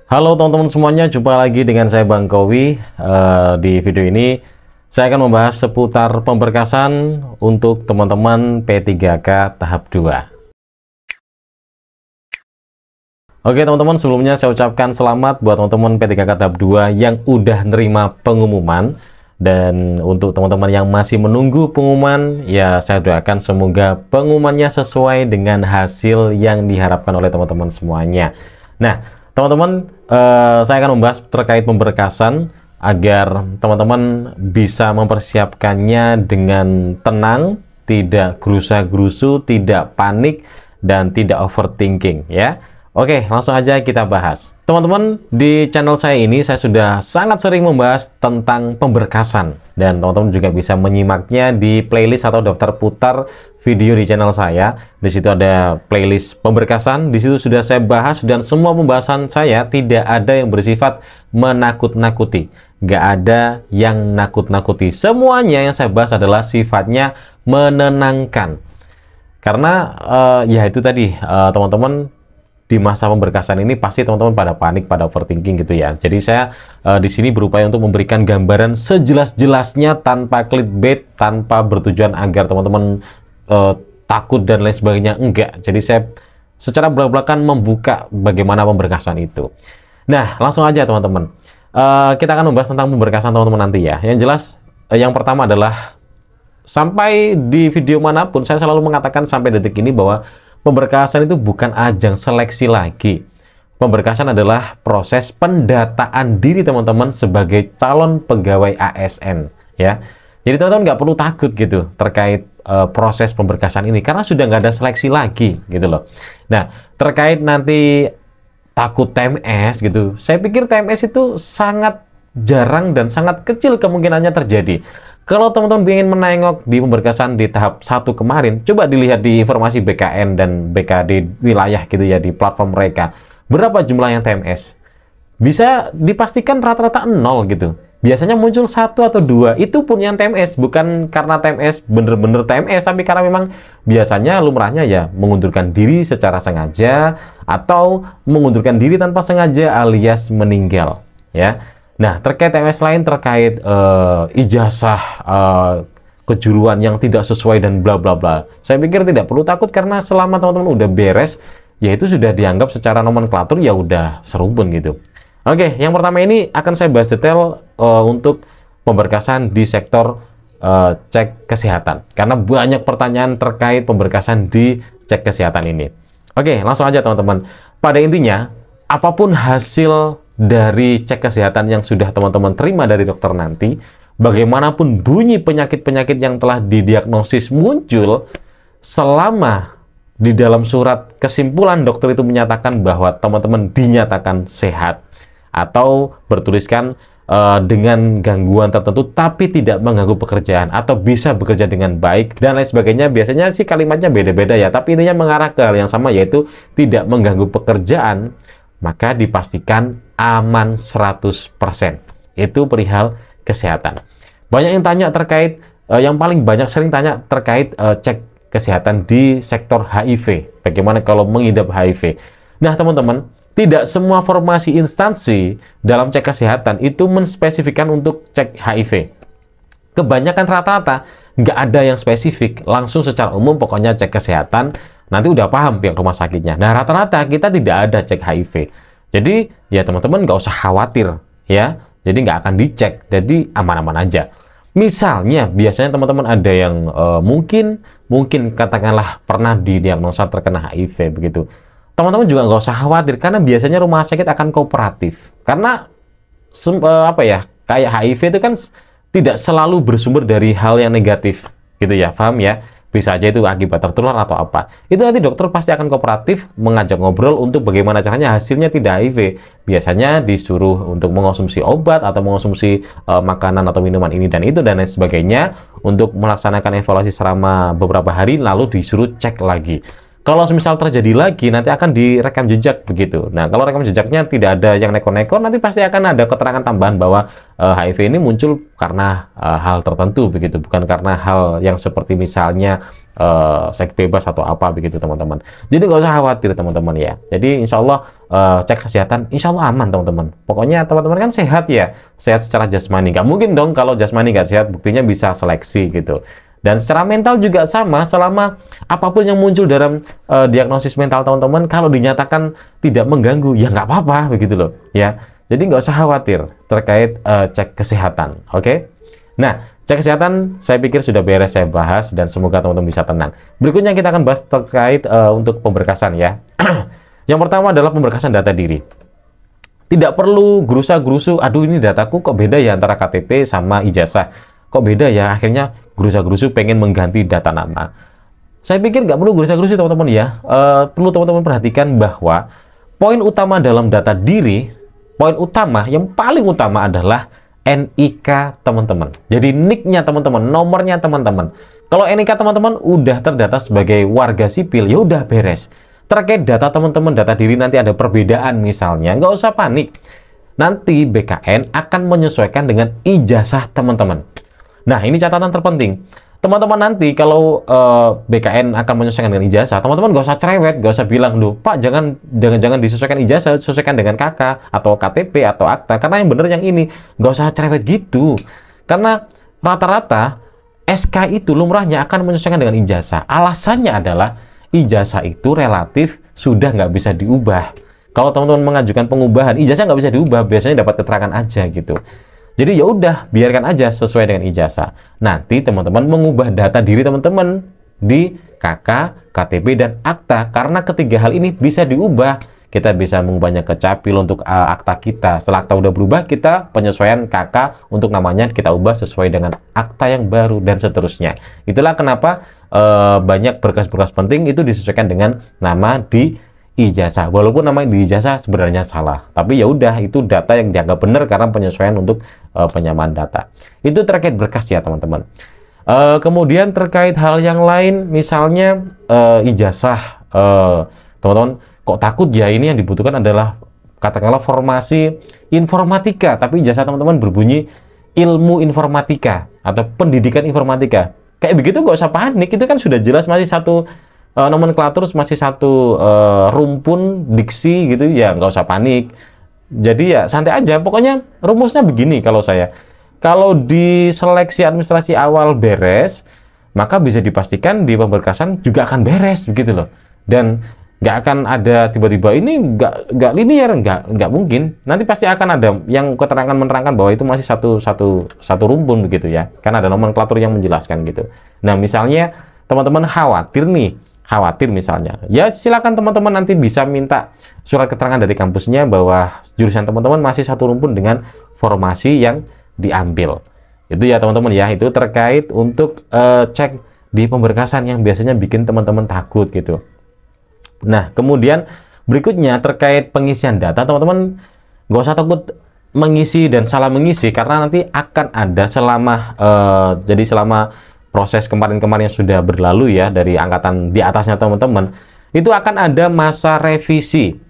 Halo teman-teman semuanya, jumpa lagi dengan saya Bang Kowi. Di video ini saya akan membahas seputar pemberkasan untuk teman-teman P3K tahap 2. Oke teman-teman, sebelumnya saya ucapkan selamat buat teman-teman P3K tahap 2 yang udah nerima pengumuman. Dan untuk teman-teman yang masih menunggu pengumuman, ya saya doakan semoga pengumumannya sesuai dengan hasil yang diharapkan oleh teman-teman semuanya. Nah teman-teman, saya akan membahas terkait pemberkasan agar teman-teman bisa mempersiapkannya dengan tenang, tidak gerusa-gerusu, tidak panik, dan tidak overthinking ya. Oke, langsung aja kita bahas. Teman-teman, di channel saya ini saya sudah sangat sering membahas tentang pemberkasan, dan teman-teman juga bisa menyimaknya di playlist atau daftar putar video di channel saya. Di situ ada playlist pemberkasan, di situ sudah saya bahas, dan semua pembahasan saya tidak ada yang bersifat menakut-nakuti. Nggak ada yang nakut-nakuti. Semuanya yang saya bahas adalah sifatnya menenangkan. Karena ya itu tadi, teman-teman, di masa pemberkasan ini pasti teman-teman pada panik, pada overthinking gitu ya. Jadi saya di sini berupaya untuk memberikan gambaran sejelas-jelasnya tanpa clickbait, tanpa bertujuan agar teman-teman takut dan lain sebagainya. Enggak. Jadi saya secara belak-belakan membuka bagaimana pemberkasan itu. Nah, langsung aja teman-teman. Kita akan membahas tentang pemberkasan teman-teman nanti ya. Yang jelas, yang pertama adalah sampai di video manapun saya selalu mengatakan sampai detik ini bahwa pemberkasan itu bukan ajang seleksi lagi. Pemberkasan adalah proses pendataan diri teman-teman sebagai calon pegawai ASN ya. Jadi teman-teman nggak perlu takut gitu terkait proses pemberkasan ini karena sudah nggak ada seleksi lagi gitu loh. Nah, terkait nanti takut TMS gitu, saya pikir TMS itu sangat jarang dan sangat kecil kemungkinannya terjadi. Kalau teman-teman ingin menengok di pemberkasan di tahap 1 kemarin, coba dilihat di informasi BKN dan BKD wilayah gitu ya, di platform mereka. Berapa jumlah yang TMS? Bisa dipastikan rata-rata 0 gitu. Biasanya muncul 1 atau 2, itu pun yang TMS. Bukan karena TMS bener-bener TMS, tapi karena memang biasanya lumrahnya ya mengundurkan diri secara sengaja, atau mengundurkan diri tanpa sengaja alias meninggal ya. Nah, terkait TMS lain, terkait ijazah kejuruan yang tidak sesuai dan bla bla bla, saya pikir tidak perlu takut karena selama teman-teman udah beres, ya itu sudah dianggap secara nomenklatur ya udah serumpun gitu. Oke, yang pertama ini akan saya bahas detail untuk pemberkasan di sektor cek kesehatan, karena banyak pertanyaan terkait pemberkasan di cek kesehatan ini. Oke, langsung aja teman-teman. Pada intinya, apapun hasil dari cek kesehatan yang sudah teman-teman terima dari dokter nanti, bagaimanapun bunyi penyakit-penyakit yang telah didiagnosis muncul, selama di dalam surat kesimpulan dokter itu menyatakan bahwa teman-teman dinyatakan sehat, atau bertuliskan dengan gangguan tertentu tapi tidak mengganggu pekerjaan atau bisa bekerja dengan baik dan lain sebagainya. Biasanya sih kalimatnya beda-beda ya, tapi intinya mengarah ke hal yang sama, yaitu tidak mengganggu pekerjaan, maka dipastikan aman 100%. Itu perihal kesehatan. Banyak yang tanya terkait, yang paling banyak sering tanya terkait cek kesehatan di sektor HIV. Bagaimana kalau mengidap HIV? Nah teman-teman, tidak semua formasi instansi dalam cek kesehatan itu menspesifikkan untuk cek HIV. Kebanyakan rata-rata nggak ada yang spesifik, langsung secara umum pokoknya cek kesehatan, nanti udah paham pihak rumah sakitnya. Nah rata-rata kita tidak ada cek HIV. Jadi ya teman-teman nggak usah khawatir ya. Jadi nggak akan dicek. Jadi aman-aman aja. Misalnya biasanya teman-teman ada yang mungkin katakanlah pernah didiagnosa terkena HIV begitu. Teman-teman juga nggak usah khawatir karena biasanya rumah sakit akan kooperatif. Karena apa ya, kayak HIV itu kan tidak selalu bersumber dari hal yang negatif gitu ya, paham ya? Bisa aja itu akibat tertular atau apa. Itu nanti dokter pasti akan kooperatif mengajak ngobrol untuk bagaimana caranya hasilnya tidak HIV. Biasanya disuruh untuk mengonsumsi obat atau mengonsumsi makanan atau minuman ini dan itu dan lain sebagainya untuk melaksanakan evaluasi selama beberapa hari, lalu disuruh cek lagi. Kalau misal terjadi lagi, nanti akan direkam jejak begitu. Nah, kalau rekam jejaknya tidak ada yang neko-neko, nanti pasti akan ada keterangan tambahan bahwa HIV ini muncul karena hal tertentu begitu, bukan karena hal yang seperti misalnya seks bebas atau apa begitu teman-teman. Jadi nggak usah khawatir teman-teman ya. Jadi insya Allah cek kesehatan, insya Allah aman teman-teman. Pokoknya teman-teman kan sehat ya, sehat secara jasmani. Nggak mungkin dong kalau jasmani nggak sehat, buktinya bisa seleksi gitu. Dan secara mental juga sama, selama apapun yang muncul dalam diagnosis mental teman-teman, kalau dinyatakan tidak mengganggu, ya nggak apa-apa begitu loh ya. Jadi nggak usah khawatir terkait cek kesehatan, oke? Nah, cek kesehatan saya pikir sudah beres saya bahas dan semoga teman-teman bisa tenang. Berikutnya kita akan bahas terkait untuk pemberkasan ya. Yang pertama adalah pemberkasan data diri. Tidak perlu gerusa-gerusu, aduh ini dataku kok beda ya antara KTP sama ijazah. Kok beda ya, akhirnya gerusa-gerusu pengen mengganti data nama. Saya pikir nggak perlu gerusa-gerusu teman-teman ya. Perlu teman-teman perhatikan bahwa poin utama dalam data diri, poin utama yang paling utama adalah NIK teman-teman. Jadi NIK-nya teman-teman, nomornya teman-teman. Kalau NIK teman-teman udah terdata sebagai warga sipil, ya udah beres. Terkait data teman-teman, data diri nanti ada perbedaan misalnya, nggak usah panik. Nanti BKN akan menyesuaikan dengan ijazah teman-teman. Nah, ini catatan terpenting. Teman-teman nanti kalau BKN akan menyesuaikan dengan ijazah, teman-teman nggak usah cerewet, nggak usah bilang, "Duh, Pak, jangan disesuaikan ijazah, sesuaikan dengan KK atau KTP atau akta, karena yang benar yang ini." Nggak usah cerewet gitu. Karena rata-rata SK itu lumrahnya akan menyesuaikan dengan ijazah. Alasannya adalah ijazah itu relatif sudah nggak bisa diubah. Kalau teman-teman mengajukan pengubahan, ijazah nggak bisa diubah, biasanya dapat keterangan aja gitu. Jadi ya udah, biarkan aja sesuai dengan ijazah. Nanti teman-teman mengubah data diri teman-teman di KK, KTP, dan akta. Karena ketiga hal ini bisa diubah. Kita bisa mengubahnya ke capil untuk akta kita. Setelah akta udah berubah, kita penyesuaian KK untuk namanya kita ubah sesuai dengan akta yang baru, dan seterusnya. Itulah kenapa banyak berkas-berkas penting itu disesuaikan dengan nama di ijazah, walaupun nama di ijazah sebenarnya salah, tapi ya udah, itu data yang dianggap benar karena penyesuaian untuk penyamaan data. Itu terkait berkas ya teman-teman. Kemudian terkait hal yang lain, misalnya ijazah, teman-teman kok takut ya, ini yang dibutuhkan adalah katakanlah formasi informatika, tapi ijazah teman-teman berbunyi ilmu informatika atau pendidikan informatika. Kayak begitu nggak usah panik, itu kan sudah jelas masih satu nomenklatur, masih satu rumpun diksi gitu ya, nggak usah panik. Jadi ya santai aja, pokoknya rumusnya begini kalau saya. Kalau di seleksi administrasi awal beres, maka bisa dipastikan di pemberkasan juga akan beres begitu loh. Dan nggak akan ada tiba-tiba ini nggak linear, nggak mungkin. Nanti pasti akan ada yang keterangan menerangkan bahwa itu masih satu rumpun begitu ya, karena ada nomenklatur yang menjelaskan gitu. Nah, misalnya teman-teman khawatir misalnya, ya silakan teman-teman nanti bisa minta surat keterangan dari kampusnya bahwa jurusan teman-teman masih satu rumpun dengan formasi yang diambil. Itu ya teman-teman ya, itu terkait untuk cek di pemberkasan yang biasanya bikin teman-teman takut gitu. Nah, kemudian berikutnya terkait pengisian data, teman-teman nggak usah takut mengisi dan salah mengisi, karena nanti akan ada selama proses kemarin-kemarin yang sudah berlalu ya, dari angkatan di atasnya teman-teman, itu akan ada masa revisi.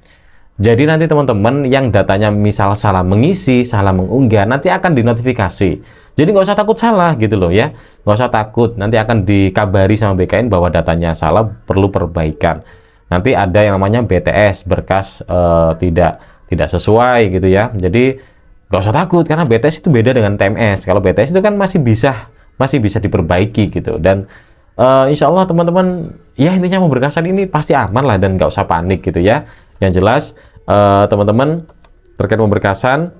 Jadi nanti teman-teman yang datanya misal salah mengisi, salah mengunggah, nanti akan dinotifikasi. Jadi nggak usah takut salah gitu loh ya, nggak usah takut, nanti akan dikabari sama BKN bahwa datanya salah, perlu perbaikan. Nanti ada yang namanya BTS, berkas tidak sesuai gitu ya. Jadi nggak usah takut, karena BTS itu beda dengan TMS. Kalau BTS itu kan masih bisa diperbaiki gitu. Dan insya Allah teman-teman ya, intinya pemberkasan ini pasti aman lah, dan nggak usah panik gitu ya. Yang jelas teman-teman terkait pemberkasan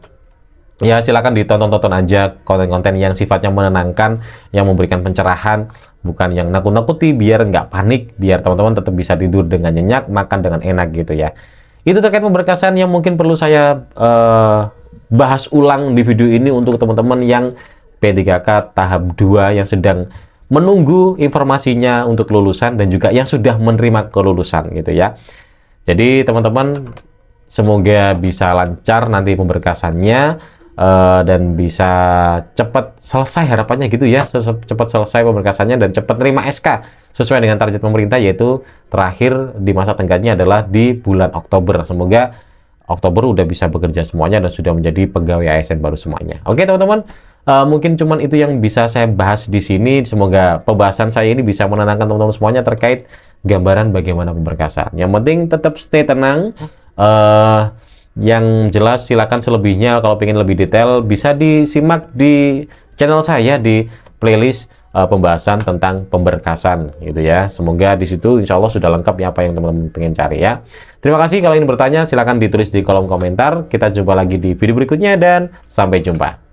ya, silakan ditonton aja konten-konten yang sifatnya menenangkan, yang memberikan pencerahan, bukan yang nakut-nakuti, biar nggak panik, biar teman-teman tetap bisa tidur dengan nyenyak, makan dengan enak gitu ya. Itu terkait pemberkasan yang mungkin perlu saya bahas ulang di video ini untuk teman-teman yang P3K tahap 2 yang sedang menunggu informasinya untuk kelulusan, dan juga yang sudah menerima kelulusan gitu ya. Jadi teman-teman semoga bisa lancar nanti pemberkasannya, dan bisa cepat selesai harapannya gitu ya, cepat selesai pemberkasannya dan cepat terima SK sesuai dengan target pemerintah, yaitu terakhir di masa tenggatnya adalah di bulan Oktober. Semoga Oktober udah bisa bekerja semuanya dan sudah menjadi pegawai ASN baru semuanya. Oke teman-teman, Mungkin cuman itu yang bisa saya bahas di sini. Semoga pembahasan saya ini bisa menenangkan teman-teman semuanya terkait gambaran bagaimana pemberkasan. Yang penting tetap stay tenang. Yang jelas silakan selebihnya kalau ingin lebih detail bisa disimak di channel saya di playlist pembahasan tentang pemberkasan gitu ya. Semoga di situ insya Allah sudah lengkap ya apa yang teman-teman pengen cari ya. Terima kasih, kalau ingin bertanya silakan ditulis di kolom komentar. Kita jumpa lagi di video berikutnya dan sampai jumpa.